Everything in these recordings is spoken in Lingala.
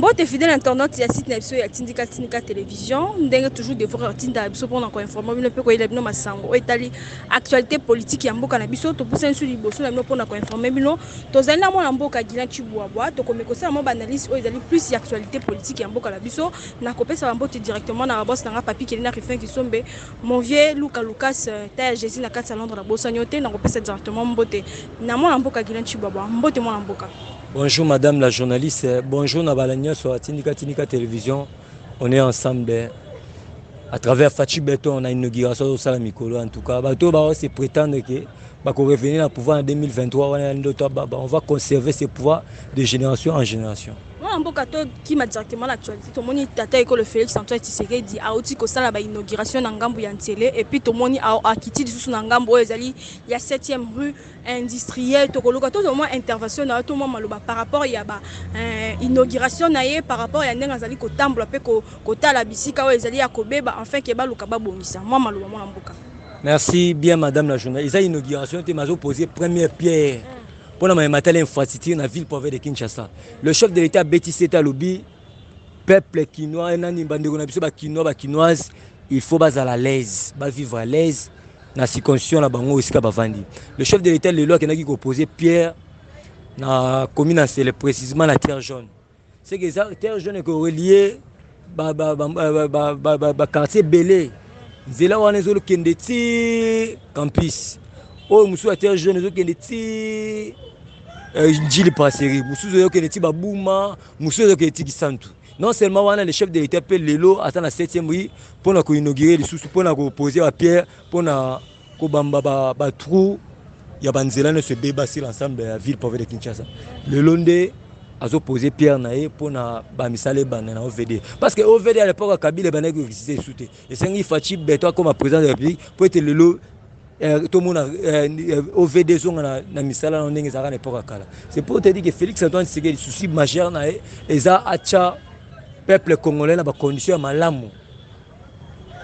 Mbote fidèle internaute ya site na biso ya Tindika télévision ndenge toujours devoir tinda biso pour encore informer bino pe ko ile bino masango o etali actualité politique ya mboka na biso to pousa nsu liboso na bino pour encore informer bino tozali na mona mboka Guilain Chibuabwa to komekosala mo analyse o ezali plus ya actualité politique ya mboka na biso na kopesa ba mbote directement na boss na papi Kelina Rifin Kisombe mon vieux Lucas ta Jésus na kati Londres na bossa nyote na kopesa directement mbote na mona mboka Guilain Chibuabwa mbote mona mboka. Bonjour madame la journaliste, bonjour Nabalania sur Tindika télévision. On est ensemble à travers Fachi Beton, on a une inauguration au Salamikolo en tout cas. Bato se prétendre que revenir au pouvoir en 2023, on va conserver ces pouvoirs de génération en génération. Mboka to qui m'a directement l'actualité to moni tata école Félix Antoine Tshisekedi a oti ko sala ba inauguration na ngambu ya Ntele et puis to moni a kiti lisusu na ngambu ezali ya 7e rue industrielle to koloka to mo intervention na to mo maloba par rapport ya ba inauguration na ye par rapport ya ndenga zali ko tambola pe ko tala bisika o ezali ya kobeba enfin ke ba luka ba bongisa mo maloba mo mboka. Merci bien madame la journaliste. Ils inauguration te mazo poser première pierre. Pour la infrastructure dans la ville pauvre de Kinshasa. Le chef de l'État Betty Seta Lobi, peuple quinois, il faut baser à l'aise, vivre à l'aise dans la circonscription la bango aussi kabavandi. Le chef de l'État le loi qui a opposé Pierre na commune c'est précisément la terre jaune. C'est que la terre jaune est reliée quartier Belé. Zela wana zolo kende ti campus. Oh musu la terre jaune zolo kende ti Njili Passéri, Moussou Keneti Babouma, Moussou Keneti Kisantu. Non seulement on a le chef de l'État appelle Lelo à la 7e rue pour inaugurer les sous pour poser à pierre pour Kobamba Batrou, il y a Banzela se débattre l'ensemble de la ville pauvre de Kinshasa. Le Londé a posé pierre naé pour Bamisale Banana OVD. Parce que OVD à l'époque Kabila Banek existait sous. Et c'est un Fachi Beto comme président de la République pour être Lelo. Tout le monde OVD na misala ndenge za kana epoka kala. C'est pour te dire que Félix Antoine Tshisekedi souci majeur na eza acha peuple congolais na ba condition malamu.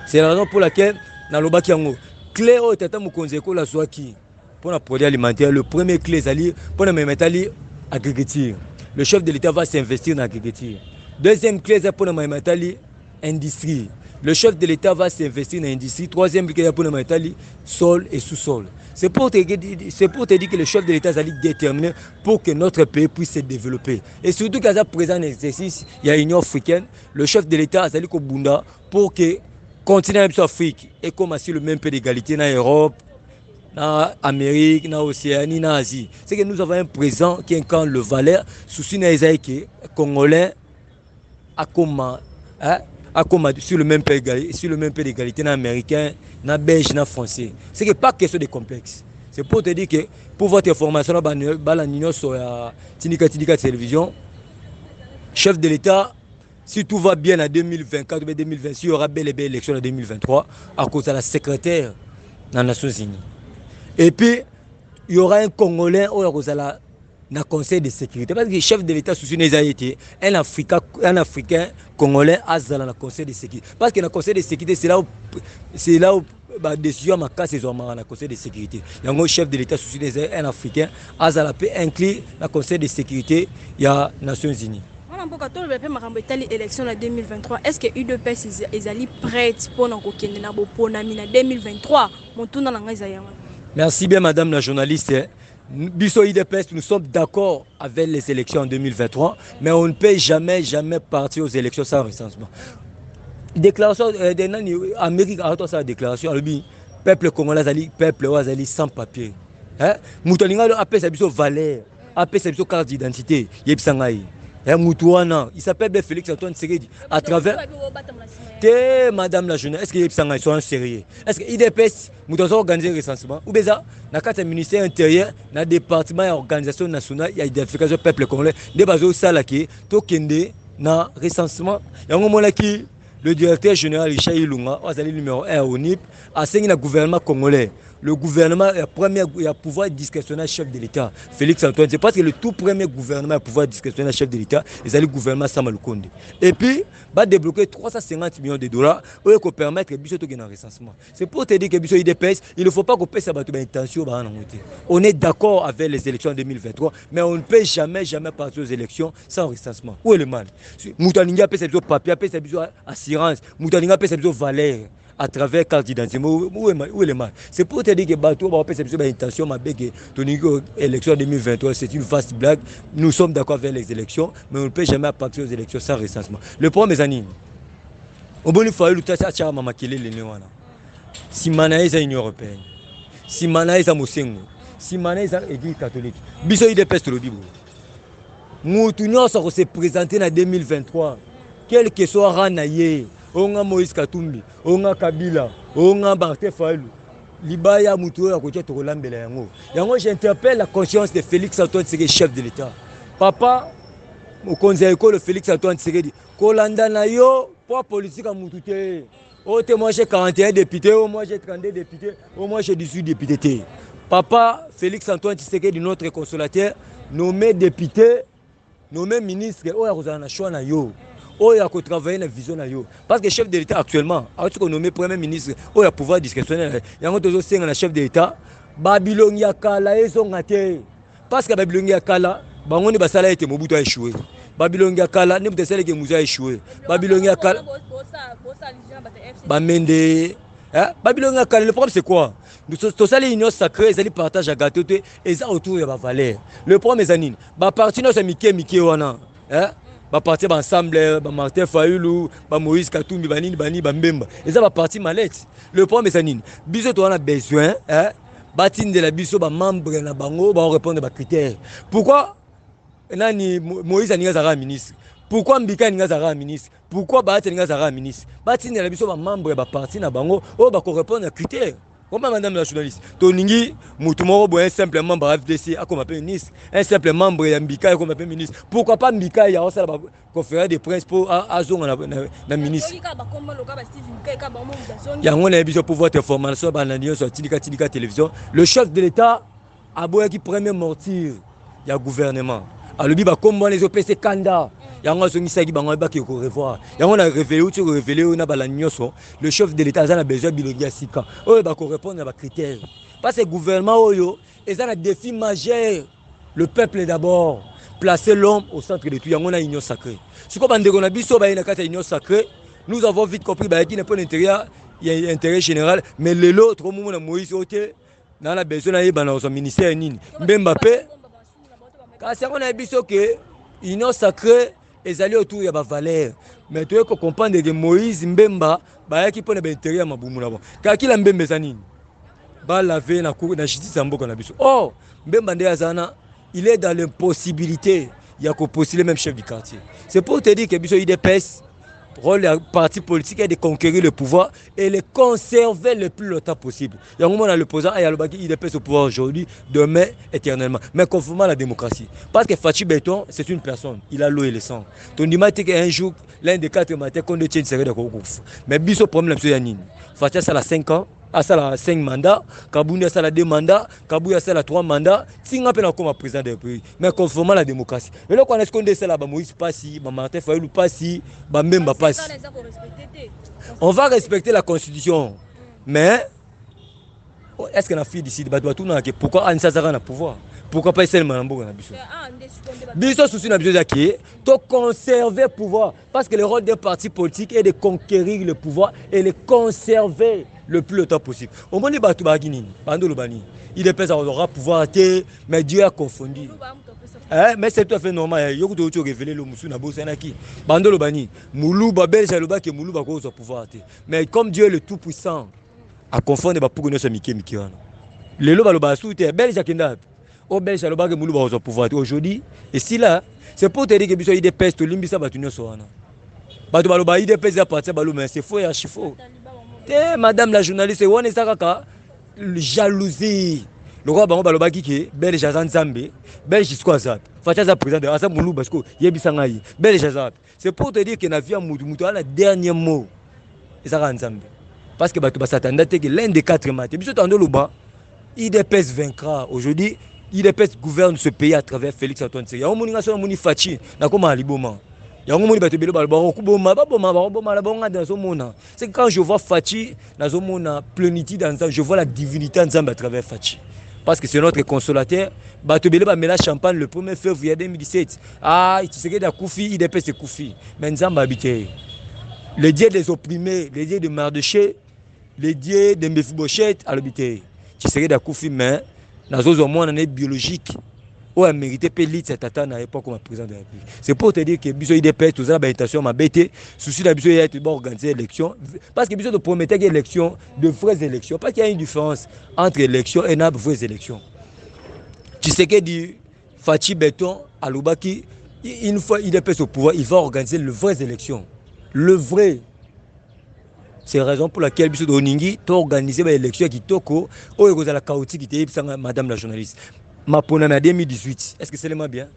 C'est la raison pour laquelle na lobaki yango clé o tata mukonze ko la zwaki pour la produit alimentaire. Le premier clé zali pour na metali agriculture. Le chef de l'État va s'investir dans l'agriculture. Deuxième clé c'est pour na metali industrie. Le chef de l'État va s'investir dans l'industrie. Troisième, pour le métal, sol et sous-sol. C'est pour te dire que le chef de l'État est déterminé pour que notre pays puisse se développer. Et surtout qu'à présent en exercice, il y a l'Union africaine. Le chef de l'État est allé au Bunda pour que le continent africain ait comme assis le même peu d'égalité dans l'Europe, dans l'Amérique, dans l'Océanie, dans l'Asie. C'est que nous avons un président qui incarne le valeur. Souci n'a pas que Congolais a comment sur le même peu d'égalité dans américain, dans belge, dans français. C'est que pas question de complexe. C'est pour te dire que pour votre information, sur Tindika télévision, chef de l'État, si tout va bien en 2024 ou 2026, il y aura bel et bien élection en 2023 à cause de la secrétaire dans les Nations Unies. Et puis, il y aura un Congolais au dans le Conseil de sécurité. Parce que le chef de l'État sous une été un Africain congolais a dans le Conseil de sécurité. Parce que dans le Conseil de sécurité, c'est là où la décision ma casse est dans le Conseil de sécurité. Il y a un chef de l'État sous une un Africain a dans la paix inclus dans le Conseil de sécurité, il y a les Nations Unies. L'élection en 2023, est-ce que l'UDPS est prête pour nous 2023? Merci bien madame la journaliste. Biso IDPS, nous sommes d'accord avec les élections en 2023, mais on ne peut jamais partir aux élections sans recensement. Déclaration de l'Amérique a sa déclaration, le peuple congolais, peuple sans papier. Moutoninga appelle sa biso valeur, appelle sa biso carte d'identité, yebsangai. Il s'appelle Félix Antoine Tshisekedi à travers madame la jeunesse. Est-ce qu'ils sont sérieux? Est-ce que l'IDPS nous avons organisé un recensement ou bien dans le ministère intérieur, dans le département et l'organisation nationale, il y a l'identification du peuple congolais. Des bases salaki, tokende dans le recensement. Il y a un moment qui le directeur général Richard Ilunga, numéro 1 au NIP, a signé le gouvernement congolais le gouvernement il y a pouvoir discrétionnaire chef de l'État Félix Antoine. C'est parce que le tout premier gouvernement a pouvoir discrétionnaire chef de l'État, ils allaient le gouvernement Sama Lukonde. Et puis va débloquer 350 millions de dollars pour permettre que Bisso ait un recensement. C'est pour te dire que Bisso IDPS, il ne faut pas qu'on paie sa intention. On est d'accord avec les élections en 2023, mais on ne peut jamais partir aux élections sans recensement. Où est le mal? Moutaninga paie sa papier, paie sa assurance, Moutaninga paie sa valeur à travers carte d'identité. Où est le mal? C'est pour te dire que Bateau va passer une intention, ma béque, ton élection 2023, c'est une vaste blague. Nous sommes d'accord avec les élections, mais on ne peut jamais partir aux élections sans recensement. Le problème est anime. Au bon niveau, le test à Mamakele le Néwana. Si Manaïs à l'Union européenne, si Manaïs à Mosengo, si Manaïs à l'Église catholique, Bisso il dépêche le Bible. Moutounion se présenter en 2023, quel que soit Ranaye. Onga Moïse Katumbi, onga Kabila, onga Barthé Fayulu, Libaya Moutoua à côté de Rolambela Yango. Yango, j'interpelle la conscience de Félix Antoine Tshisekedi, chef de l'État. Papa, au conseil de Félix Antoine Tshisekedi, Kolanda na yo, pour politique à Moutouté. Oh, moi j'ai 41 députés, oh, moi j'ai 32 députés, oh, moi j'ai 18 députés. Papa, Félix Antoine Tshisekedi, notre consolateur, nommé député, nommé ministre, oh, il y a un choix na yo. Oh, il y a travailler dans la vision. Parce que le chef de l'État actuellement, alors qu'on nomme Premier ministre, il y a pouvoir discrétionnaire. Il y a un chef de l'État. Babylone Yakala, ils sont ratés. Parce que Babylone Yakala, on est basala été Mobutu a échoué. Babylone Yakala, n'est pas celle qui nous a échoué. Babylone Yakala, Bamende. Babylone Yakala, le problème c'est quoi? Nous sommes les unions sacrées, ils partagent à gâteau et ils ont autour de la valeur. Le problème est Zanine. Parti c'est Mickey Wana. Ba parti ensemble, ba Martin Fayulu, ba Moïse Katumbi, Banini Bani Bambemba. Et ça va partir malette. Le problème est Zanine. Biso to on a besoin, batine de la biso ba membre na bango ba répondre ba critères. Pourquoi nani Moïse aninga zara ministre? Pourquoi Mbika aninga zara ministre? Pourquoi Baat aninga zara ministre? Batine de la biso ba membre ba parti na bango o ba répondre à critères. Comment madame la journaliste? Toningi, Moutoumoro, un simple membre FDC, comme appelle ministre, un simple membre de Mbika, comme appelle ministre. Pourquoi pas Mbika, il y a aussi la conférence de presse pour Azon, la ministre. Il y a un épisode pour votre information, sur Tidika Télévision. Le chef de l'État a beau qui premier mortir, il y a le gouvernement. Alors, il y a comment les OPC Kanda. Il y a un qui revoir. Il y a un révélé, le chef de l'État a besoin de Bilogia Sika. Il va répondre à des critères. Parce que le gouvernement, il a un défi majeur. Le peuple d'abord. Placer l'homme au centre de tout. Il y a une union sacrée. Ce qu'on a dit, c'est une union sacrée. Nous avons vite compris qu'il n'y a pas d'intérêt, il y a un intérêt général. Mais l'autre, au moment où Moïse était, dans la besoin de son ministère, Mbappé, quand on a dit que l'union sacrée, ils allaient autour de la valeur. Mais tu peux comprendre que Moïse Mbemba, qui peut être intérêt à Maboumou. Quand il a Mbemba Zanine, laver la cour de la justice en Boko. Oh, Mbemba Ndéazana, il est dans l'impossibilité. Il y a qu'au possible même chef du quartier. C'est pour te dire que Bisso IDPS, rôle du parti politique est de conquérir le pouvoir et le conserver le plus longtemps possible. Il y a un moment dans l'opposant, il y a le baki IDPS au pouvoir aujourd'hui, demain, éternellement. Mais conformément à la démocratie. Parce que Fachi Béton, c'est une personne. Il a l'eau et le sang. Ton dimanche, qu'un jour, l'un des 4 matins, qu'on détient une série de gouffres. Mais Bisso, problème, c'est Yanine. Fachi, ça a 5 ans. Ça a 5 mandats, Kabounia ça a 2 mandats, Kabouya ça a 3 mandats, Singa peut comme président du pays, mais conformément à la démocratie. Et là, quand est-ce qu'on dit ça là, Moïse Passi, Martin Fayulu Passi, Mbemba Passi. On va respecter la constitution, mais est-ce qu'on a fait d'ici, pourquoi Anissa Zara a pouvoir? Pourquoi pas seulement Nambo na biso? Biso souci na biso zaki, to conserver le pouvoir parce que le rôle des partis politiques est de conquérir le pouvoir et de conserver le plus longtemps possible. On m'a dit batu bagini, bando lobani. Il est pesant aura pouvoir mais Dieu a confondu. Mais c'est tout à fait normal. Yo ko to révéler le musu na bosa na ki. Bando lobani, moulou babel jaloba ke moulou ba ko pouvoir mais comme Dieu est le tout puissant, a confondre ba pour que nous sommes miki wana. Le lo ba lo ba soute belge kenda. Au belge à l'obag moulou va pouvoir aujourd'hui et si là c'est pour te dire que biso ide peste limbisa batunyo soana batu baloba ide peste à partir balou mais c'est faux et archi-faux. Madame la journaliste on est ça kaka jalousie le roi bango baloba ki belge azan zambe belge quoi ça facha za président de asa moulou parce que yebisa ngai belge azat c'est pour te dire que na vie mutu à la dernier mot et ça nzambe parce que batu basatanda te que l'un des 4 matins biso tando loba IDPS vaincra. Aujourd'hui, IDPS gouverne ce pays à travers Félix Antoine Tshisekedi. Il y a un monde qui a un fachi, il y a un monde c'est quand je vois Fachi, plénitude je vois la divinité à travers Fachi. Parce que c'est notre consolateur. Batobele va mettre la champagne le 1er février 2017. Ah, Tshisekedi a Koufi, IDPS c'est Koufi. Mais Nzamba habité. Les dieux des opprimés, les dieux de Mardoché, les dieux de Mephibosheth à l'habité. Tshisekedi a Koufi, mais dans un monde biologique. Où a mérité Pélit cette attente à l'époque comme président de la République. C'est pour te dire que Biso IDPS, tout ça, l'intention m'a bêté, souci de Biso d'être organiser l'élection. Parce que Biso de promettait qu'il y ait élection, de vraies élections. Parce qu'il y a une différence entre élection et de vraies élections. Tu sais que dit Fachi Béton à Loubaki, une fois IDPS au pouvoir, il va organiser les vraies élections. Le vrai. C'est la raison pour laquelle Biso de Oningi a organisé l'élection qui toko, où il y a la chaotique qui était madame la journaliste. Ma poname en 2018, est-ce que c'est le bien?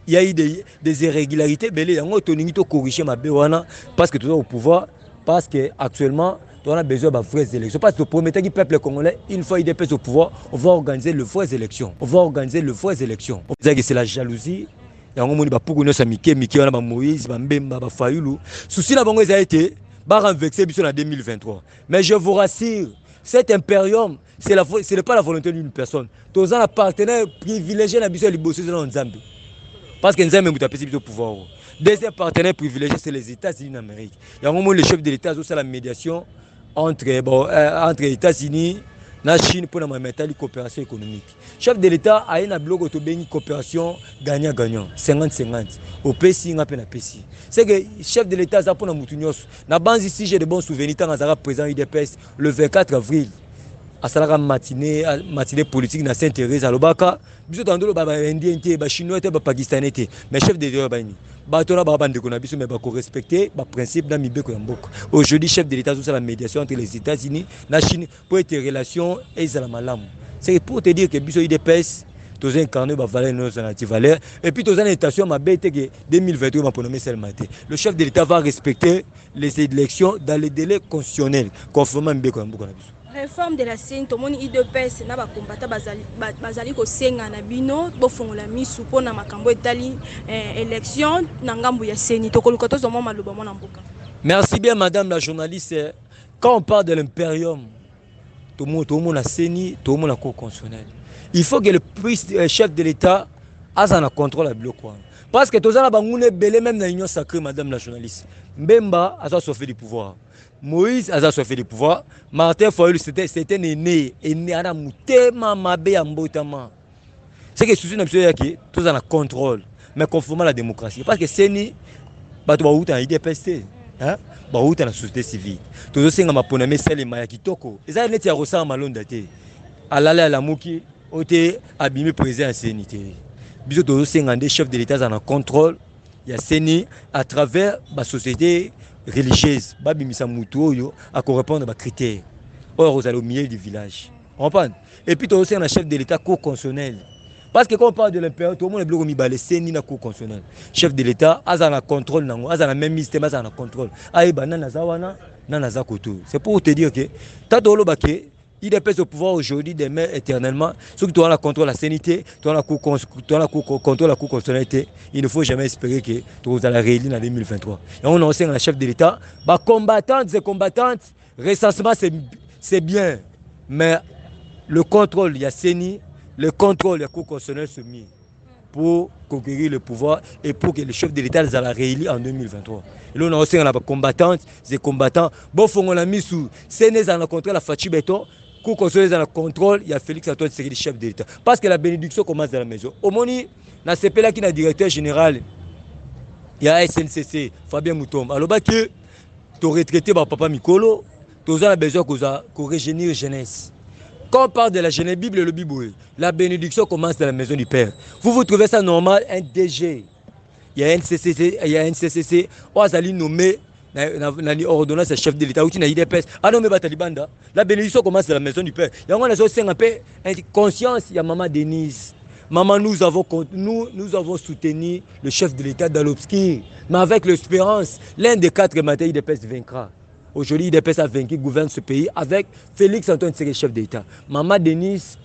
Il y a eu des irrégularités, mais il y a un corriger ma béwana parce que tout est au pouvoir, parce qu'actuellement, on a besoin de vraies élections. Parce que promettait que le peuple congolais, une fois il dépasse au pouvoir, on va organiser de vraies élections. On va organiser de vraies élections. On dit que c'est la jalousie. Il y a un moment où on a Miki, on a Moïse, Mbemba, Fayoulou. Souci la banque a été renversé en 2023. Mais je vous rassure, cet impérium, ce n'est pas la volonté d'une personne. Tous un partenaire privilégié dans le Libosso de Nzambe. Parce que Nzambe est au pouvoir. Deuxième partenaire privilégié, c'est les États-Unis d'Amérique. Il y a un moment où le chef de l'État a la médiation entre les États-Unis et la Chine pour la coopération économique. Le chef de l'État a une coopération gagnant-gagnant, 50-50. Au PSI, on a la PSI. C'est que le chef de l'État a pour la Moutunios. Dans le ici, j'ai de bons souvenirs quand il a président IDPS le 24 avril. À la matinée politique dans Saint-Thérèse à Lobaka, biso tandolo baba indien té ba chinois té ba pakistanais té mais chef de l'État bani batona baba ndeko na biso mais ba ko respecter ba principe na mibeko ya mboka. Aujourd'hui chef de l'État sur la médiation entre les États-Unis et la Chine pour être relations et la malamu. C'est pour te dire que biso IDPS tous incarné ba valeur nos valeurs et puis tous en intention ma bête que 2023 va pour nommer seulement. Le chef de l'État va respecter les élections dans les délais constitutionnels conformément à mibeko ya mboka na biso. Réforme de la CENI, tout le monde IDPS na ba combattant bazali ko senga na bino bo fongola misu pona makambo etali élection na ngambu ya CENI to koluka to zomo maloba mona mboka. Merci bien madame la journaliste. Quand on parle de l'impérium, tout le monde a CENI, tout le monde a cour constitutionnelle. Il faut que le chef de l'État ait un contrôle à bloc. Parce que tous les gens belé même dans l'union sacrée madame la journaliste. Mbemba a sauvé du pouvoir. Moïse a sauvé du pouvoir. Martin Fayulu c'était né à Moutema Mabe Ambotama. C'est que souci n'a qui tous en contrôle mais conformément à la démocratie parce que c'est ni bato ba uta IDPS hein ba uta la société civile. Tous ces nga maponame sele maya kitoko. Eza neti ya rosa malonda te. Alala la muki ote abimi président à CNT. Biso tous ces nga des chefs de l'État en contrôle. Il y a CENI à travers la société religieuse. Babimisa Moutoyo à correspondre à des critères. Or, vous allez au milieu du village. On comprend? Et puis, tu as aussi un chef de l'État cour constitutionnel. Parce que quand on parle de l'impérium, tout le monde est bloqué au CENI na cour constitutionnel. Chef de l'État, a un contrôle, a un même système, a un contrôle. Aïba, nanazawana, nanazakoto. C'est pour te dire que, tu as tout il dépêche au pouvoir aujourd'hui, demain, éternellement. Ceux qui ont la contrôle la sanité, tu as la contrôle la cour constitutionnelle, il ne faut jamais espérer que tu allez réélire en 2023. Et on a aussi un chef de l'État, combattantes et combattantes, recensement c'est bien, mais le contrôle, il y a CENI, le contrôle, il y a cour constitutionnelle se met pour conquérir le pouvoir et pour que le chef de l'État allait réélire en 2023. Et là, on a aussi un combattantes et combattants. Bon, on a mis sous CENI dans le contrôle la Fachi Béton. Pour construire dans le contrôle, il y a Félix Antoine Tshisekedi, chef de l'État. Parce que la bénédiction commence dans la maison. Au Moni, dans ce pays-là, qui est le directeur général, il y a SNCC, Fabien Moutom. Alors, tu as retraité par Papa Mikolo, tu as besoin qu'on régénère la jeunesse. Quand on parle de la jeunesse, Bible et le Bible, la bénédiction commence dans la maison du Père. Vous trouvez ça normal, un DG. Il y a un NCCC, on a nommé. Ordonnance à chef de l'État ou qui n'a IDPS. Ah non, mais Batalibanda. La bénédiction commence à la maison du Père. Il y a un peu conscience. Il y a Maman Denise. Maman, nous avons soutenu le chef de l'État dans l'obscur. Mais avec l'espérance, l'un des 4 matins, IDPS vaincra. Aujourd'hui, IDPS a vaincu, gouverne ce pays avec Félix Antoine Tshisekedi, chef d'État. Maman Denise,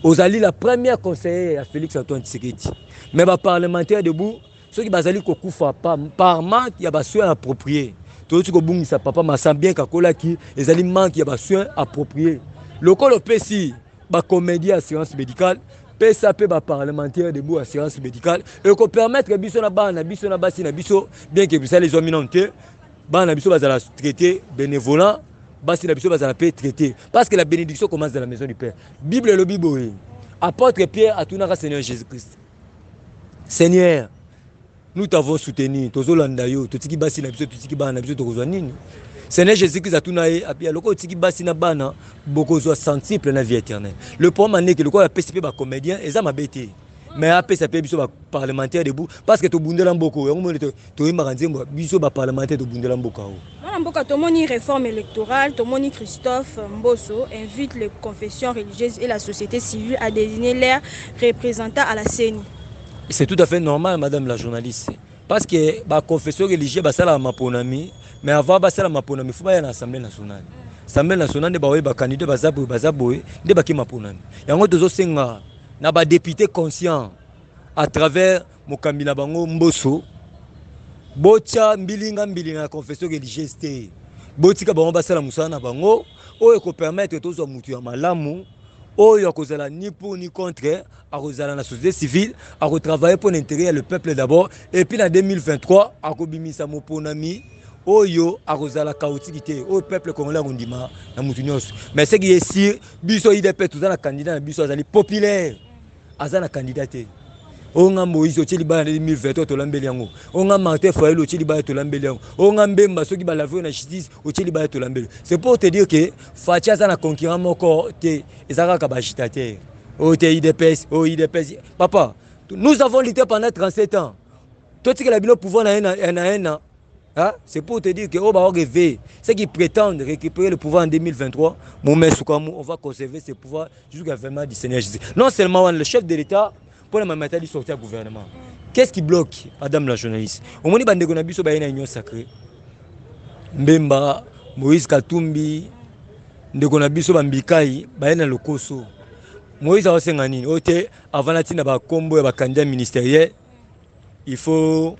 ozali la première conseillère à Félix Antoine Tshisekedi. Mais les parlementaires debout, ceux qui bazali kokufa par manque, il y a des soins appropriés. Tout ce que ça papa m'a sent bien qu'akola qui les aliments manquent, il y a des soins appropriés. Le col PC, ba comédie assurance médicale, PSAP ba parlementaire debout assurance médicale et qu'on permettre biso na bana biso na basi na biso bien que ça les hommes n'onté bana biso bazala traité bénévolat basi na biso bazala paix traité parce que la bénédiction commence dans la maison du Père. Bible le Bible. Apôtre Pierre a tout na Seigneur Jésus-Christ. Seigneur, nous t'avons soutenu, tozolandayo, totiki basi na biso, totiki bana na biso tokozwa nini? Seigneur Jésus-Christ a tout naé, apia loko totiki basi na bana, bokozwa sensible na vie éternelle. Le problème est que le quoi PCP ba comédien, et ça m'a bêté. Mais après ça peut biso ba parlementaire debout parce que to bundela mboko, yango mo to yima nzembo biso ba parlementaire to bundela mboko. Dans mboka tomoni réforme électorale, tomoni Christophe Mbosso invite les confessions religieuses et la société civile à désigner leurs représentants à la CENI. C'est tout à fait normal, madame la journaliste. Parce que la confession religieuse, c'est la maponami. Mais avant, c'est la maponami. Il faut aller à l'Assemblée nationale. L'Assemblée nationale, il y a candidat, il y a maponami. Il y a des députés conscients à travers Mokambila Bango Mbosso. Botia mbilinga la confession religieuse. Botika Bango Basala Moussana Bango. Oyo ko permettre tous mutu ya malamu. Oyo kozala ni pour ni contre à kozala la société civile à retravailler pour l'intérêt le peuple d'abord et puis en 2023 à kobimisa moponami oyo à kozala chaotique au peuple congolais rondima na mutunyos mais ce qui est sûr biso IDP tout dans la candidat na biso azali populaire azana candidaté onga Moïse otili ba 2023 to lambeli yango onga Martin Fayulu otili ba to lambeli yango onga Mbemba soki ba laver na justice otili ba to lambeli. C'est pour te dire que Fatia za na concurrent moko te ezaka ka ba agitateur o te IDPS o IDPS papa nous avons lutté pendant 37 ans toi tu que la bilo pouvoir na hein? C'est pour te dire que on va rêver ceux qui prétendent récupérer le pouvoir en 2023 on va conserver ce pouvoir jusqu'à vraiment du Seigneur Jésus. Non seulement le chef de l'État pour la matérialité sortir du gouvernement. Qu'est-ce qui bloque, madame la journaliste? Au moment où on a vu que une union sacrée, Mbemba, Moïse Katumbi, on a vu que Mbikai, Bayana Lokoso. Moïse a aussi gagné. Avant la tina ba combo ba candidat ministériel, il faut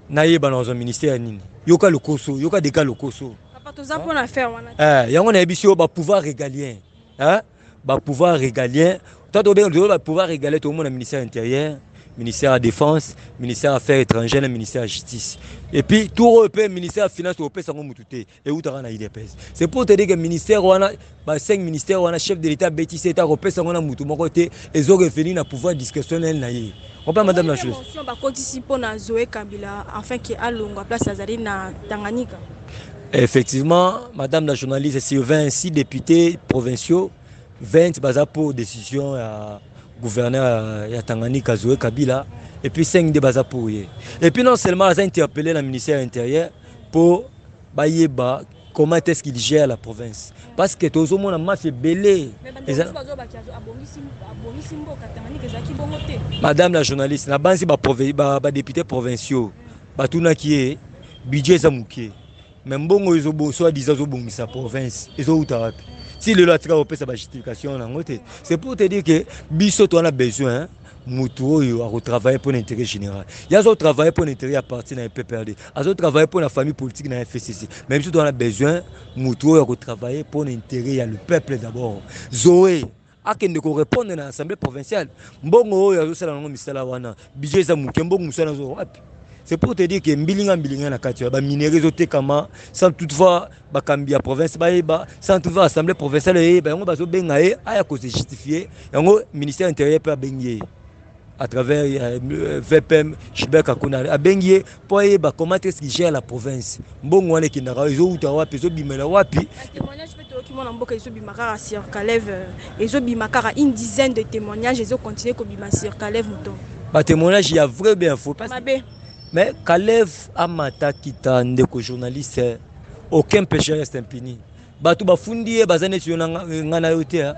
naïe dans un ministère nini. Yoka Lokoso, yoka deka Lokoso. Papa tout ça pour la faire wana. Yango na biso ba pouvoir régalien. Hein? Ba pouvoir régalien. Toi, tu vas pouvoir régaler tout le monde au ministère intérieur, ministère de la Défense, ministère des Affaires étrangères, ministère de la Justice. Et puis, tout européen, ministère des Finances européen, ça va m'outer. Et où tu as une IDPS. C'est pour te dire que le ministère, 5 ministères, on a chef de l'État, Bétis, État européen, ça va m'outer. Mon côté, ils ont réfléchi à pouvoir discrétionnel. On peut, madame la chose. On va participer à Zoé Kabila, afin qu'il y ait à place Azali na Tanganyika. Effectivement, madame la journaliste, sur 26 députés provinciaux, 20 pour décision à gouverneur à Tanganyika Zoé Kabila et puis 5 de pour et puis non seulement ils ont interpellé le ministère intérieur pour bayeba comment est-ce qu'il gère la province parce que tout le monde a masse belé. Madame la journaliste na banzi ba députés provinciaux batuna qui est budget zamuké mais mbongo ezo soit disant zo bongisa province ezo utarapi. Si le loi a sa justification, c'est pour te dire que Bissot on a besoin de travailler pour l'intérêt général. Il y a d'autres travailler pour l'intérêt à partir d'un PPRD. Il y a d'autres travailler pour la famille politique dans la FCC. Même si on a besoin de travailler pour l'intérêt du peuple d'abord. Zoé, à qui ne répondre dans l'Assemblée provinciale. Mbongo, il y a aussi un ministère wana. Budget Zamouké, Mbongo Moussana Zoé. C'est pour te dire que Mbilinga na katia ba minéraux kama sans toutefois ba Kambia province ba sans toutefois assemblée provinciale ba ngo bazo benga aya ko se justifier yango ministère intérieur peut bengier à travers VPM Chibeka Kuna a bengier pour ba comment est-ce qu'il gère la province mbongo wane kinara ezo uta wapi ezo bimela wapi témoignage peut ki mona mboka ezo bimakara sur Kalev ezo bimakara une dizaine de témoignages ezo continuer ko bimaka sur Kalev muto ba témoignage il y a vrai bien faux parce mais Kalev Amata Kita ndeko journaliste aucun péché reste impuni. Batu bafundi bazane ngana yote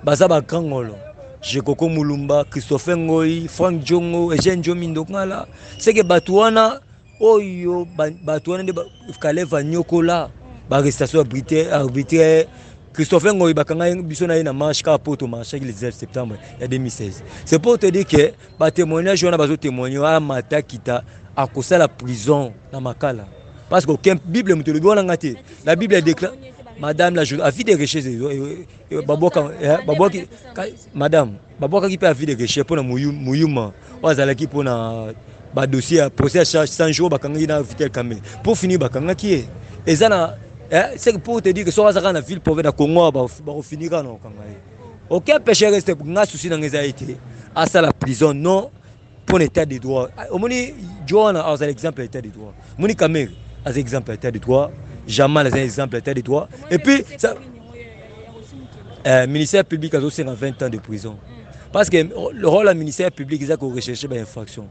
baza ba kangolo. Jekoko Mulumba, Christophe Ngoyi, Frank Jongo, Eugène Jomindo ngala. C'est que batuana oyo batuana de Kalev Nyokola, ba arrestation arbitraire Christopher Ngoy bakanga biso na marche ka poto marche le 19 septembre 2016. C'est pour te dire que ba témoignage on a besoin témoigner à mata kita à cause la prison na makala. Parce que aucun Bible me te le doit ngate. La Bible déclare Madame la avis de recherche Madame Baboka qui peut avis de recherche pour na muyuma wazala ki pour na ba dossier procès à charge 100 jours bakanga na vitel kamé. Pour finir bakanga qui est ezana c'est pour te dire que soit dans la ville pauvre de Congo va finir non aucun péché reste pour nga souci dans les été à ça la prison non pour l'état de droit au moni Joana as l'exemple l'état de droit moni Kamer as exemple l'état de droit Jamal as exemple l'état de droit et puis ça ministère public a aussi 20 ans de prison parce que le rôle du ministère public c'est qu'on recherche des infractions.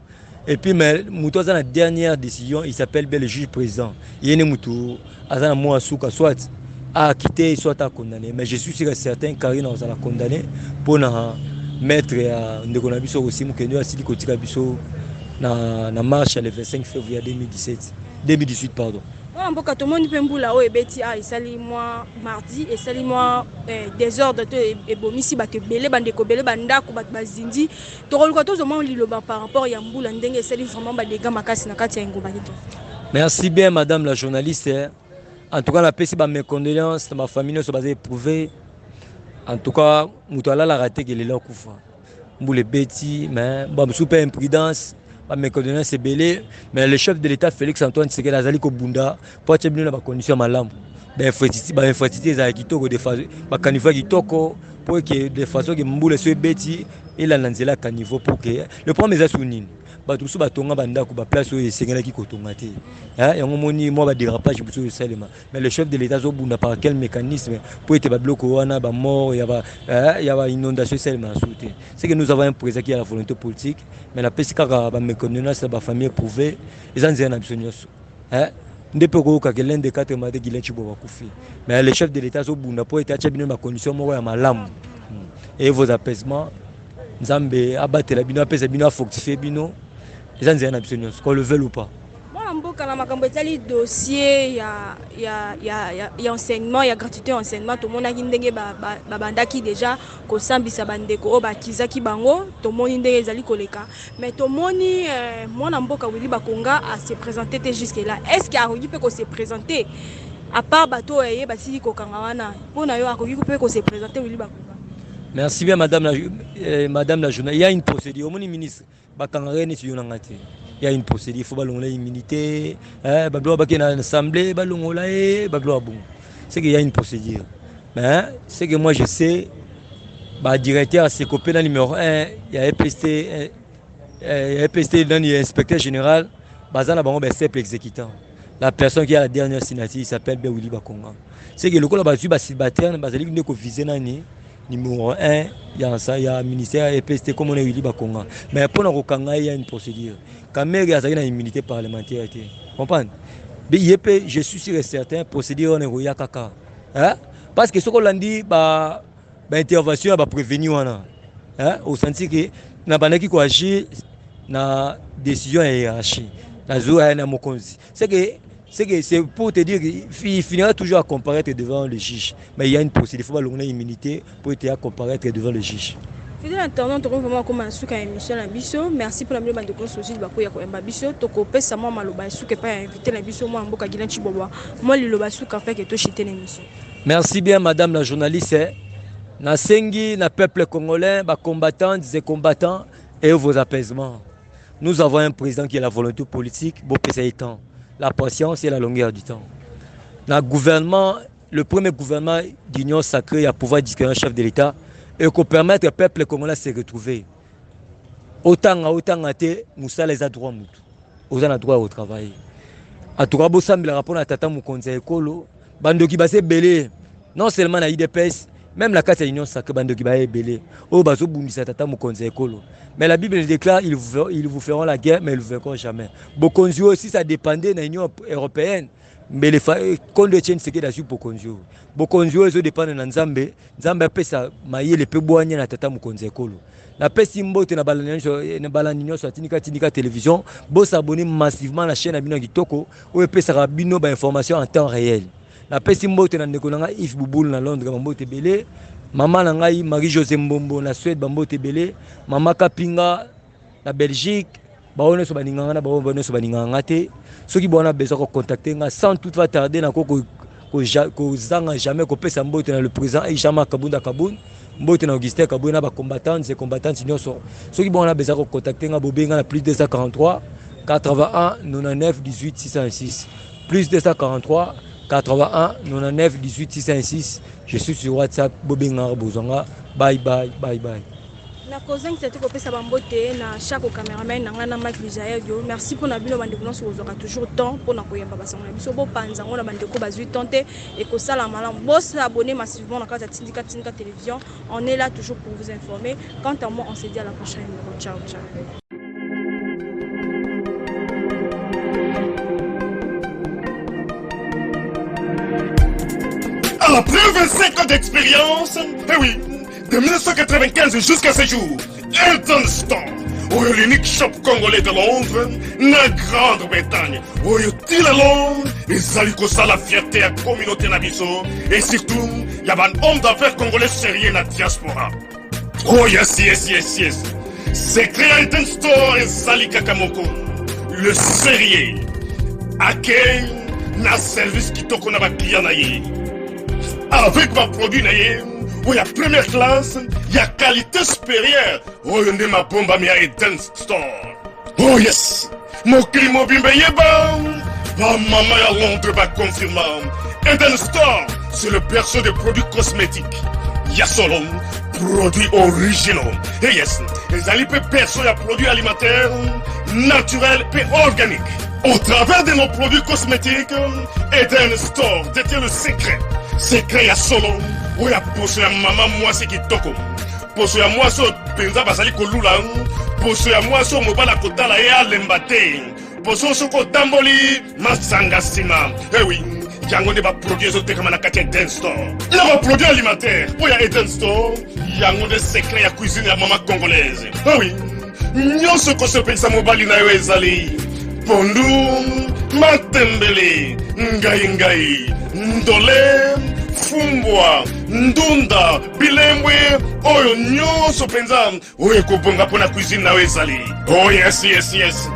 Et puis, mais Moutou a la dernière décision, il s'appelle bien le juge président. Il y a Moutou, soit à quitter, soit à condamner. Mais je suis sûr et certain que Karine a condamné pour mettre Ndekonabiso aussi, Moukenyo, Asili Kotikabiso, dans la marche le 25 février 2018. Pardon. Mboka tout le monde peut mbula o ebeti a esali moi mardi esali moi désordre to ebomisi bato belé bandeko belé bandako bato bazindi to koluka to zomo liloba par rapport ya mbula ndenge esali vraiment ba dégâts makasi na kati ya ngomba kito. Merci bien madame la journaliste. En tout cas la paix c'est mes condoléances, ma famille sont basée éprouvé. En tout cas mutala la raté que les là kufa. Mbule beti mais ba super imprudence. Mes condoléances c'est belé mais le chef de l'État Félix Antoine Tshisekedi azali ko bunda pour tebino na ba condition malamu ben infrastructure za kitoko de façon ba caniveau kitoko pour que de façon que mbule so beti il a lanzela caniveau pour que le problème est sunini ba tout so ba tonga banda ko ba place o esengela ki ko tonga te yango moni moi ba dérapage buso salema mais le chef de l'État zo bunda par quel mécanisme pour être ba bloqué wana ba mort il y a inondation salema sauté c'est que nous avons un président qui a la volonté politique mais la pesika ba méconnaissance ba famille éprouvée ils en zena bisonyoso ndepe ko ka l'un des 4 mate Guilain Chibo bakufi mais le chef de l'État zo bunda pour être acha bino ma condition moko ya malamu et vos apaisements Nzambe abatela bino apesa bino fortifier bino les gens en absolument qu'on le veut ou pas. Moi mboka na makambo etali dossier ya enseignement ya gratuité enseignement to mona ki ndenge ba bandaki déjà ko sambisa bandeko o ba kizaki bango to moni ndenge ezali koleka mais to moni mwana mboka Willy Bakonga a se présenter jusque là est-ce qu'il a réussi peut se présenter à part bato eye basili ko kanga wana pona yo akoki peut ko se présenter Willy Bakonga. Merci bien madame la journaliste. Il y a une procédure au moni ministre bakangare ni tu yonangati. Il y a une procédure, il faut balongola immunité, bagloa bakena l'assemblée, balongola bagloa bon. C'est qu'il y a une procédure. Mais c'est que moi je sais bah directeur c'est copain numéro 1, il y a EPST dans l'inspecteur général, bazana bango ba simple exécutant. La personne qui a la dernière signature, il s'appelle Willy Bakonga. C'est que le col bazu ba célibataire bazali ne ko viser nani. Numéro 1, il y a ça, il y a ministère EPST comme on est Willy Bakonga. Mais pour nous il y a une procédure. Quand même il y a une immunité parlementaire, comprendre. Je suis sûr et certain procédure on est roya kaka. Parce que ce qu'on dit bah intervention va prévenir au sens que na banaki ko agir na décision hiérarchie. Na zo na mokonzi. C'est pour te dire qu'il finira toujours à comparaître devant le juge. Mais il y a une procédure, il faut pas l'on immunité pour être à comparaître devant le juge. Fidèle internaute, on vraiment commencer sur émission la biso. Merci pour la mise de conseils de bakoya ko embabiso to ko pesa moi maloba su que pas inviter la biso moi mboka Guilain Chibo. Moi le loba su ka fait que to chiter l'émission. Merci bien madame la journaliste. Na sengi na peuple congolais, ba combattants et combattants et vos apaisements. Nous avons un président qui a la volonté politique, beau pesa étant. La patience et la longueur du temps. Le gouvernement, le premier gouvernement d'union sacrée à pouvoir discuter un chef de l'État et qu'on permette au peuple congolais de se retrouver. Autant Moussa les a droit aux droit au travail. En tout cas, Bossam le rapport à Tata Moukonza Ekolo, Bandoki Bassé Belé, non seulement à IDPS, même la carte de l'union sacrée Bandoki Bassé Belé, au Bazo Boumissa Tata Moukonza Ekolo. Mais la Bible déclare ils vous feront la guerre, mais ils ne le verront jamais. Bokonzio aussi, ça dépendait de l'Union européenne. Mais les comptes de Tchène, c'est que là-dessus Bokonzio. Bokonzio, ils dépendent de Nzambe. Nzambe peut ça mailler les peu boigner na tata Moukonza Ekolo. La paix simbote na balanino sur Tinika télévision. Bo s'abonner massivement à la chaîne Abino Kitoko. Ou peut ça rabino ba information en temps réel. na pesi mbote na ndeko na nga Yves Bouboul na Londres mbote belé maman na ngai Marie José Mbombo na Suède mbote belé maman Kapinga na Belgique baone so baninganga na baone so baninganga te soki bona besoin ko contacter nga sans tout va tarder na ko zanga jamais ko pesa mbote na le président Aïchama Kabunda Kaboun mbote na Augustin Kaboun na ba combattantes et combattantes nyonso soki bona besoin ko contacter nga bobenga na plus 243 81 99 18 606 plus 243 81 99 18 606 je suis sur WhatsApp bobenga bozanga bye bye bye bye. Na kozang tete ko pesa bambote na chaque cameraman na ngana Mike Lizayo merci pour na bino bandeko nyonso ozaka toujours temps pour na koyemba basango na biso bo panza ngona bandeko bazwi tente et ko sala malamu boss abonner massivement na kata Tindika télévision on est là toujours pour vous informer quant à moi on se dit à la prochaine ciao ciao. Après 25 ans d'expérience, eh oui, de 1995 jusqu'à ce jour, Elton Store, l'unique shop congolais de Londres, la Grande-Bretagne, il est long, les alicos à la fierté à la communauté nabiso, et surtout, il y a un homme d'affaires congolais sérieux dans la diaspora. Oh yes, yes, yes, yes. C'est créé Elton Store et Sali Kakamoko, le sérieux, à quel na service qui t'a qu'on a client naïe. Avec ma produit naïe, où il y a première classe, il y a qualité supérieure. Oh, il y a ma bombe à Eden Store. Oh yes, mon climat bimbe yeba. Ma maman à Londres va confirmer. Eden Store, c'est le berceau des produits cosmétiques. Il y a solo, produits originaux. Et yes, les alipes berceau y a produits alimentaires, naturels et organiques. Au travers de nos produits cosmétiques, Eden Store détient le secret. Secret ya solo, où ya poso ya maman moi c'est qui toko. Poso ya moi so penza basali kolula, poso ya moi so mobala kotala ya lembate. Poso so ko tamboli masanga sima. Eh oui, yango ne ba produit zo teka na kati Eden Store. Na ba produit alimentaire, où ya Eden Store, yango de secret ya cuisine ya maman congolaise. Eh oui, nyonso ko so pensa mobali na yo ezali. Pondu, matembele, ngai, ndole, fumbwa, ndunda, bilembwe, oyo nyonso penza, oyo kobonga pona cuisine na ezali. Oh yes, yes, yes.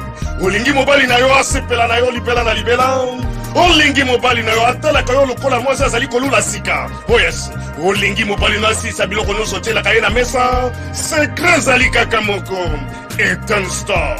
Olingi mobali na yo asepela na yo libela na libela. Olingi mobali na yo atala kayo lokola mwasi azali kolula sika. Oh yes. Olingi mobali na sisa biloko nyonso tiela kaye na mesa. Secret zali kaka moko. Eden Store.